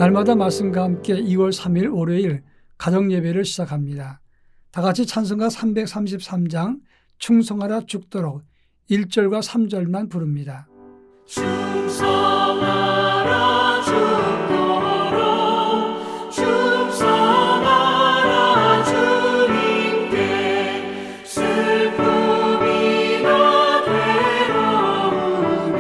날마다 말씀과 함께 2월 3일 월요일 가정예배를 시작합니다. 다같이 찬송가 333장 충성하라 죽도록 1절과 3절만 부릅니다. 충성하라 죽도록 충성하라 주님께 슬픔이나 괴로움이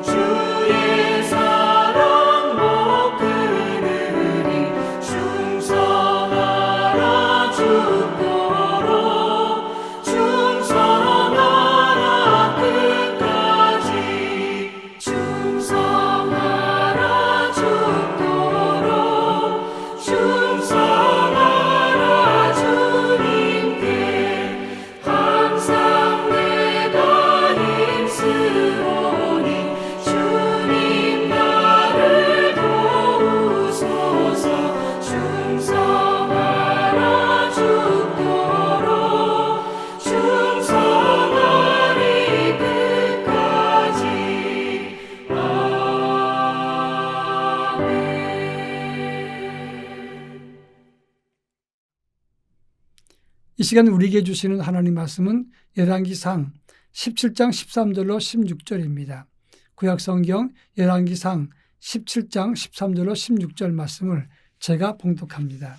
주의 사랑 못 끊으리 충성하라 죽도록 충성하라 끝까지 충성하라 죽도록 충성하라 주님께 항상 내가 힘쓰오니 주님 나를 도우소서 충성하라 죽도록 충성하리 끝까지 이 시간 우리에게 주시는 하나님 말씀은 열왕기상 17장 13절로 16절입니다. 구약성경 열왕기상 17장 13절로 16절 말씀을 제가 봉독합니다.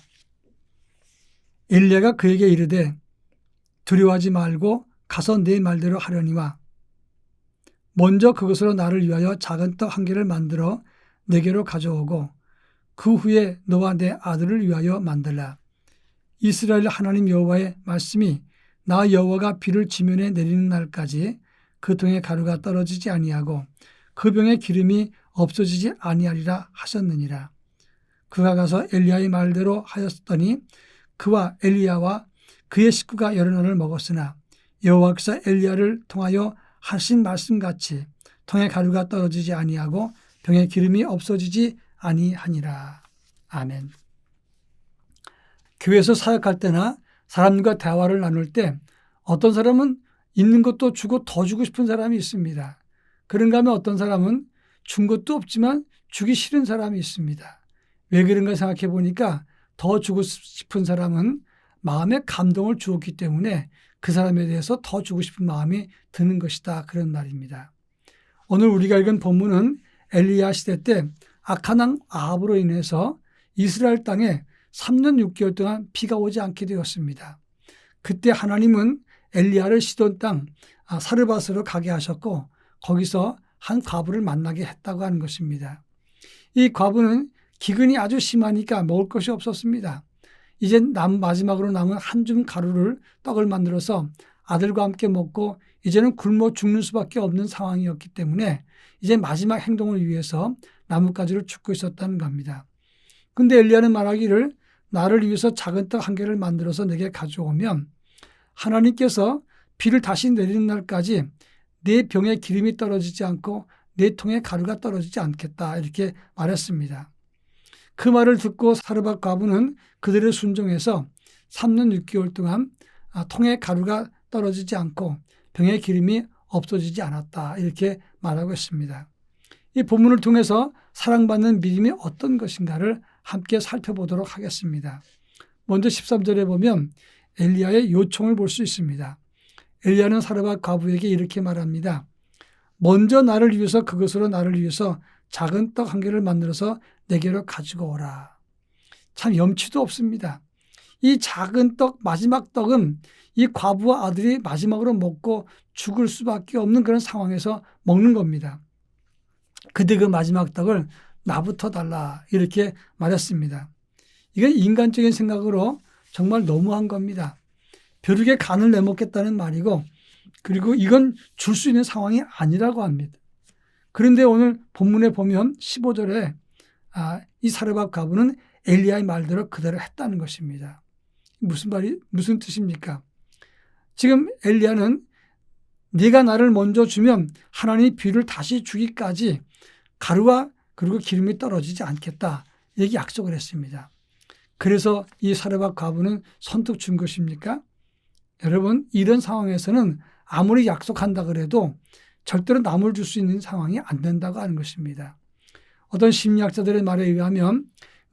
엘리야가 그에게 이르되 두려워하지 말고 가서 내 말대로 하려니와 먼저 그것으로 나를 위하여 작은 떡 한 개를 만들어 내게로 가져오고 그 후에 너와 내 아들을 위하여 만들라. 이스라엘 하나님 여호와의 말씀이 나 여호와가 비를 지면에 내리는 날까지 그 통에 가루가 떨어지지 아니하고 그 병에 기름이 없어지지 아니하리라 하셨느니라. 그가 가서 엘리야의 말대로 하였더니 그와 엘리야와 그의 식구가 여러 날을 먹었으나 여호와께서 엘리야를 통하여 하신 말씀같이 통에 가루가 떨어지지 아니하고 병에 기름이 없어지지 아니하니라. 아멘. 교회에서 사역할 때나 사람과 대화를 나눌 때 어떤 사람은 있는 것도 주고 더 주고 싶은 사람이 있습니다. 그런가 하면 어떤 사람은 준 것도 없지만 주기 싫은 사람이 있습니다. 왜 그런가 생각해 보니까 더 주고 싶은 사람은 마음에 감동을 주었기 때문에 그 사람에 대해서 더 주고 싶은 마음이 드는 것이다. 그런 말입니다. 오늘 우리가 읽은 본문은 엘리야 시대 때 악한 왕 아합으로 인해서 이스라엘 땅에 3년 6개월 동안 비가 오지 않게 되었습니다. 그때 하나님은 엘리야를 시돈 땅 사르밧으로 가게 하셨고 거기서 한 과부를 만나게 했다고 하는 것입니다. 이 과부는 기근이 아주 심하니까 먹을 것이 없었습니다. 이제 마지막으로 남은 한 줌 가루를 떡을 만들어서 아들과 함께 먹고 이제는 굶어 죽는 수밖에 없는 상황이었기 때문에 이제 마지막 행동을 위해서 나뭇가지를 줍고 있었다는 겁니다. 근데 엘리야는 말하기를 나를 위해서 작은 떡 한 개를 만들어서 내게 가져오면 하나님께서 비를 다시 내리는 날까지 내 병에 기름이 떨어지지 않고 내 통에 가루가 떨어지지 않겠다 이렇게 말했습니다. 그 말을 듣고 사르밧 과부는 그들의 순종해서 3년 6개월 동안 통에 가루가 떨어지지 않고 병에 기름이 없어지지 않았다 이렇게 말하고 있습니다. 이 본문을 통해서 사랑받는 믿음이 어떤 것인가를 함께 살펴보도록 하겠습니다. 먼저 13절에 보면 엘리야의 요청을 볼 수 있습니다. 엘리야는 사르밧 과부에게 이렇게 말합니다. 먼저 나를 위해서 그것으로 나를 위해서 작은 떡 한 개를 만들어서 내게로 가지고 오라. 참 염치도 없습니다. 이 작은 떡, 마지막 떡은 이 과부와 아들이 마지막으로 먹고 죽을 수밖에 없는 그런 상황에서 먹는 겁니다. 그때 그 마지막 떡을 나부터 달라 이렇게 말했습니다. 이건 인간적인 생각으로 정말 너무한 겁니다. 벼룩에 간을 내먹겠다는 말이고 그리고 이건 줄 수 있는 상황이 아니라고 합니다. 그런데 오늘 본문에 보면 15절에 이 사르밧 과부는 엘리야의 말대로 그대로 했다는 것입니다. 무슨 뜻입니까? 지금 엘리야는 네가 나를 먼저 주면 하나님이 비를 다시 주기까지 가루와 그리고 기름이 떨어지지 않겠다. 이렇게 약속을 했습니다. 그래서 이 사르밧 과부는 선뜻 준 것입니까? 여러분, 이런 상황에서는 아무리 약속한다 그래도 절대로 남을 줄 수 있는 상황이 안 된다고 하는 것입니다. 어떤 심리학자들의 말에 의하면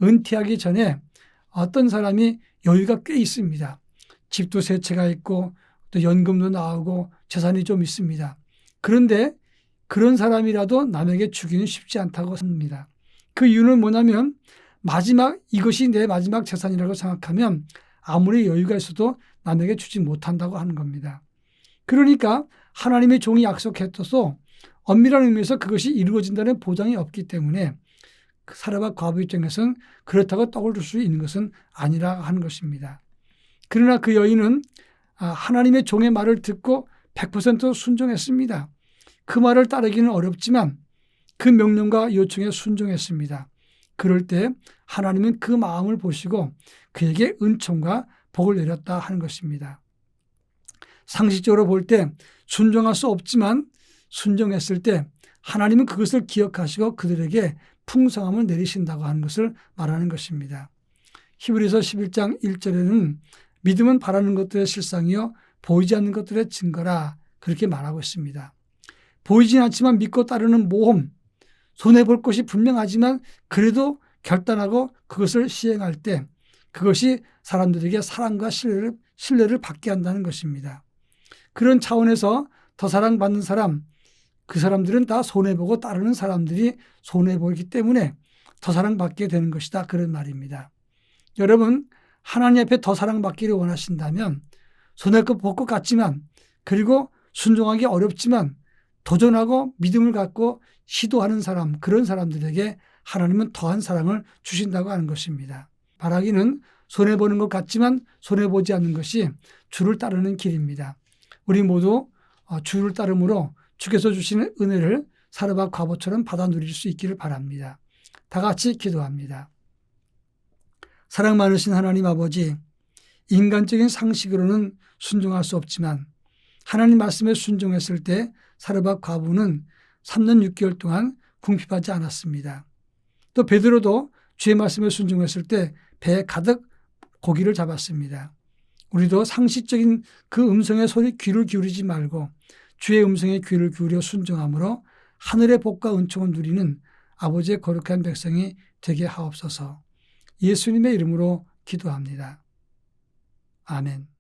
은퇴하기 전에 어떤 사람이 여유가 꽤 있습니다. 집도 세 채가 있고 또 연금도 나오고 재산이 좀 있습니다. 그런데 그런 사람이라도 남에게 주기는 쉽지 않다고 합니다. 그 이유는 뭐냐면 이것이 내 마지막 재산이라고 생각하면 아무리 여유가 있어도 남에게 주지 못한다고 하는 겁니다. 그러니까 하나님의 종이 약속했어도 엄밀한 의미에서 그것이 이루어진다는 보장이 없기 때문에 사라와 과부 입장에서는 그렇다고 떡을 줄 수 있는 것은 아니라 하는 것입니다. 그러나 그 여인은 하나님의 종의 말을 듣고 100% 순종했습니다. 그 말을 따르기는 어렵지만 그 명령과 요청에 순종했습니다. 그럴 때 하나님은 그 마음을 보시고 그에게 은총과 복을 내렸다 하는 것입니다. 상식적으로 볼 때 순종할 수 없지만 순종했을 때 하나님은 그것을 기억하시고 그들에게 풍성함을 내리신다고 하는 것을 말하는 것입니다. 히브리서 11장 1절에는 믿음은 바라는 것들의 실상이요 보이지 않는 것들의 증거라 그렇게 말하고 있습니다. 보이진 않지만 믿고 따르는 모험, 손해볼 것이 분명하지만 그래도 결단하고 그것을 시행할 때 그것이 사람들에게 사랑과 신뢰를 받게 한다는 것입니다. 그런 차원에서 더 사랑받는 사람, 그 사람들은 다 손해보고 따르는 사람들이 손해보기 때문에 더 사랑받게 되는 것이다. 그런 말입니다. 여러분, 하나님 앞에 더 사랑받기를 원하신다면 손해볼 것 같지만 그리고 순종하기 어렵지만 도전하고 믿음을 갖고 시도하는 사람, 그런 사람들에게 하나님은 더한 사랑을 주신다고 하는 것입니다. 바라기는 손해보는 것 같지만 손해보지 않는 것이 주를 따르는 길입니다. 우리 모두 주를 따름으로 주께서 주시는 은혜를 사르밧 과부처럼 받아 누릴 수 있기를 바랍니다. 다 같이 기도합니다. 사랑 많으신 하나님 아버지, 인간적인 상식으로는 순종할 수 없지만 하나님 말씀에 순종했을 때 사르밧 과부는 3년 6개월 동안 궁핍하지 않았습니다. 또 베드로도 주의 말씀에 순종했을 때 배에 가득 고기를 잡았습니다. 우리도 상식적인 그 음성의 소리 귀를 기울이지 말고 주의 음성에 귀를 기울여 순종함으로 하늘의 복과 은총을 누리는 아버지의 거룩한 백성이 되게 하옵소서. 예수님의 이름으로 기도합니다. 아멘.